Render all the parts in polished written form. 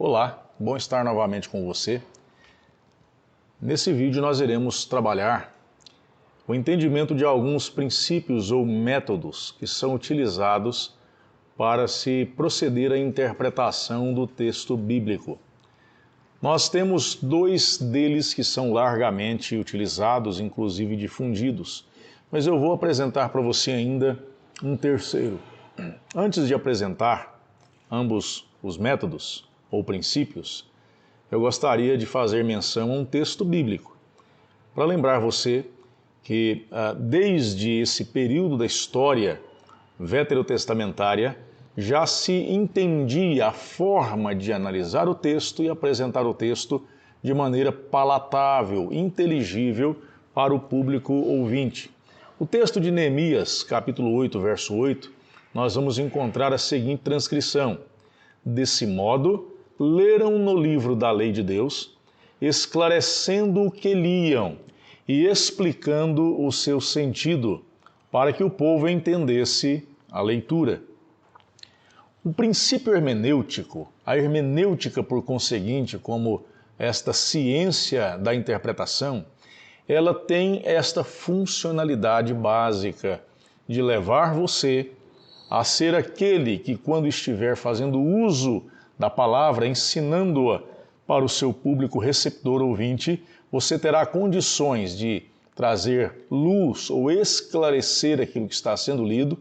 Olá, bom estar novamente com você. Nesse vídeo nós iremos trabalhar o entendimento de alguns princípios ou métodos que são utilizados para se proceder à interpretação do texto bíblico. Nós temos dois deles que são largamente utilizados, inclusive difundidos, mas eu vou apresentar para você ainda um terceiro. Antes de apresentar ambos os métodos ou princípios, eu gostaria de fazer menção a um texto bíblico, para lembrar você que desde esse período da história veterotestamentária já se entendia a forma de analisar o texto e apresentar o texto de maneira palatável, inteligível para o público ouvinte. O texto de Neemias, capítulo 8, verso 8, nós vamos encontrar a seguinte transcrição: desse modo, leram no livro da lei de Deus, esclarecendo o que liam e explicando o seu sentido, para que o povo entendesse a leitura. O princípio hermenêutico, a hermenêutica por conseguinte, como esta ciência da interpretação, ela tem esta funcionalidade básica de levar você a ser aquele que, quando estiver fazendo uso da palavra, ensinando-a para o seu público receptor ouvinte, você terá condições de trazer luz ou esclarecer aquilo que está sendo lido,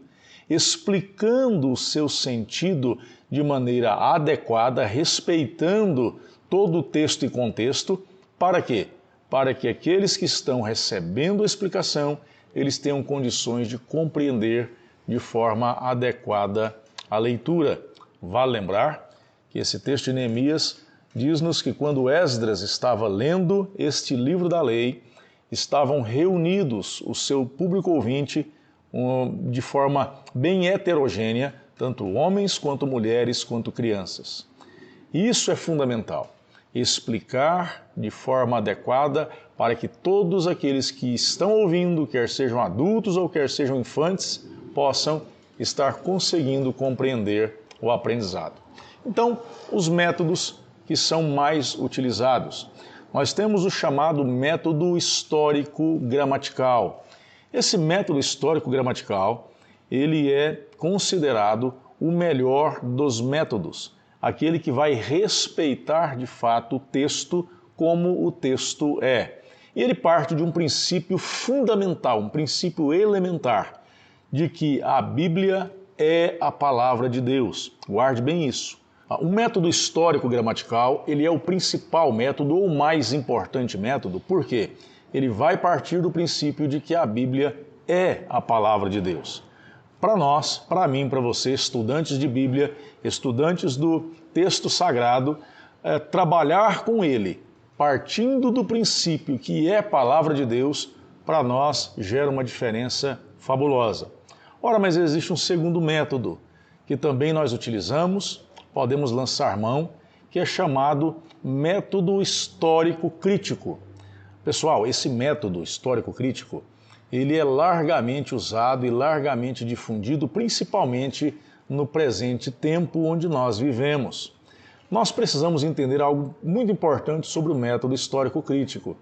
explicando o seu sentido de maneira adequada, respeitando todo o texto e contexto. Para quê? Para que aqueles que estão recebendo a explicação, eles tenham condições de compreender de forma adequada a leitura. Vale lembrar que esse texto de Neemias diz-nos que quando Esdras estava lendo este livro da lei, estavam reunidos o seu público ouvinte de forma bem heterogênea, tanto homens quanto mulheres quanto crianças. Isso é fundamental, explicar de forma adequada para que todos aqueles que estão ouvindo, quer sejam adultos ou quer sejam infantes, possam estar conseguindo compreender o aprendizado. Então, os métodos que são mais utilizados. Nós temos o chamado método histórico-gramatical. Esse método histórico-gramatical, ele é considerado o melhor dos métodos, aquele que vai respeitar de fato o texto como o texto é. E ele parte de um princípio fundamental, um princípio elementar, de que a Bíblia é a palavra de Deus. Guarde bem isso. O método histórico-gramatical, ele é o principal método ou o mais importante método. Por quê? Ele vai partir do princípio de que a Bíblia é a palavra de Deus. Para nós, para mim, para você, estudantes de Bíblia, estudantes do texto sagrado, trabalhar com ele, partindo do princípio que é a palavra de Deus, para nós gera uma diferença fabulosa. Ora, mas existe um segundo método que também nós utilizamos, podemos lançar mão, que é chamado método histórico-crítico. Pessoal, esse método histórico-crítico, ele é largamente usado e largamente difundido, principalmente no presente tempo onde nós vivemos. Nós precisamos entender algo muito importante sobre o método histórico-crítico.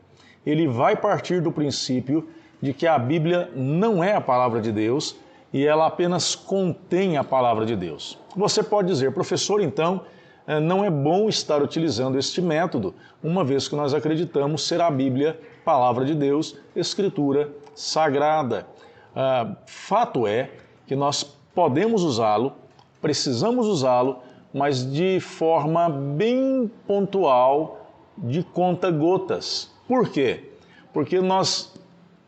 Ele vai partir do princípio de que a Bíblia não é a palavra de Deus e ela apenas contém a palavra de Deus. Você pode dizer, professor, então, não é bom estar utilizando este método, uma vez que nós acreditamos ser a Bíblia palavra de Deus, escritura sagrada. Fato é que nós podemos usá-lo, precisamos usá-lo, mas de forma bem pontual, de conta-gotas. Por quê? Porque nós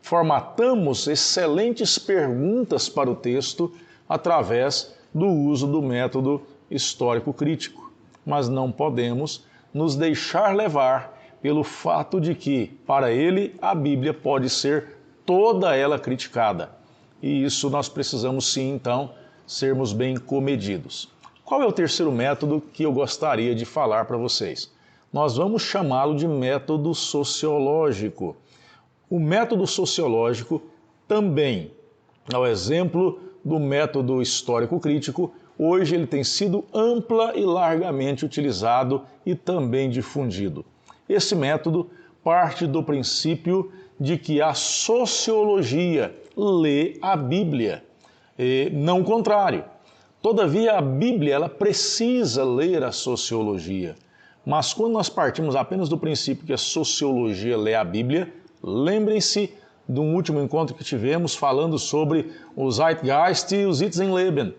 formatamos excelentes perguntas para o texto através do uso do método histórico-crítico. Mas não podemos nos deixar levar pelo fato de que, para ele, a Bíblia pode ser toda ela criticada. E isso nós precisamos sim, então, sermos bem comedidos. Qual é o terceiro método que eu gostaria de falar para vocês? Nós vamos chamá-lo de método sociológico. O método sociológico também, ao exemplo do método histórico-crítico, hoje ele tem sido ampla e largamente utilizado e também difundido. Esse método parte do princípio de que a sociologia lê a Bíblia, e não o contrário. Todavia, a Bíblia ela precisa ler a sociologia. Mas quando nós partimos apenas do princípio que a sociologia lê a Bíblia, lembrem-se de um último encontro que tivemos falando sobre o Zeitgeist e o Sitzenleben.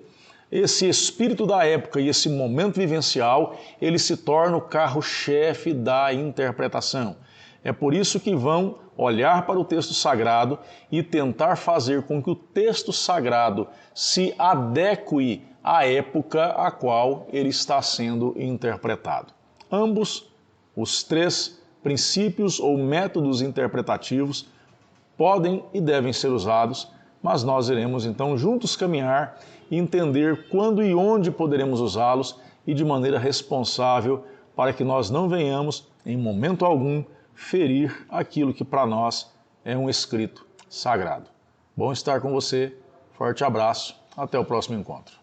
Esse espírito da época e esse momento vivencial, ele se torna o carro-chefe da interpretação. É por isso que vão olhar para o texto sagrado e tentar fazer com que o texto sagrado se adeque à época a qual ele está sendo interpretado. Ambos, os três princípios ou métodos interpretativos podem e devem ser usados, mas nós iremos então juntos caminhar e entender quando e onde poderemos usá-los e de maneira responsável para que nós não venhamos, em momento algum, ferir aquilo que para nós é um escrito sagrado. Bom estar com você, forte abraço, até o próximo encontro.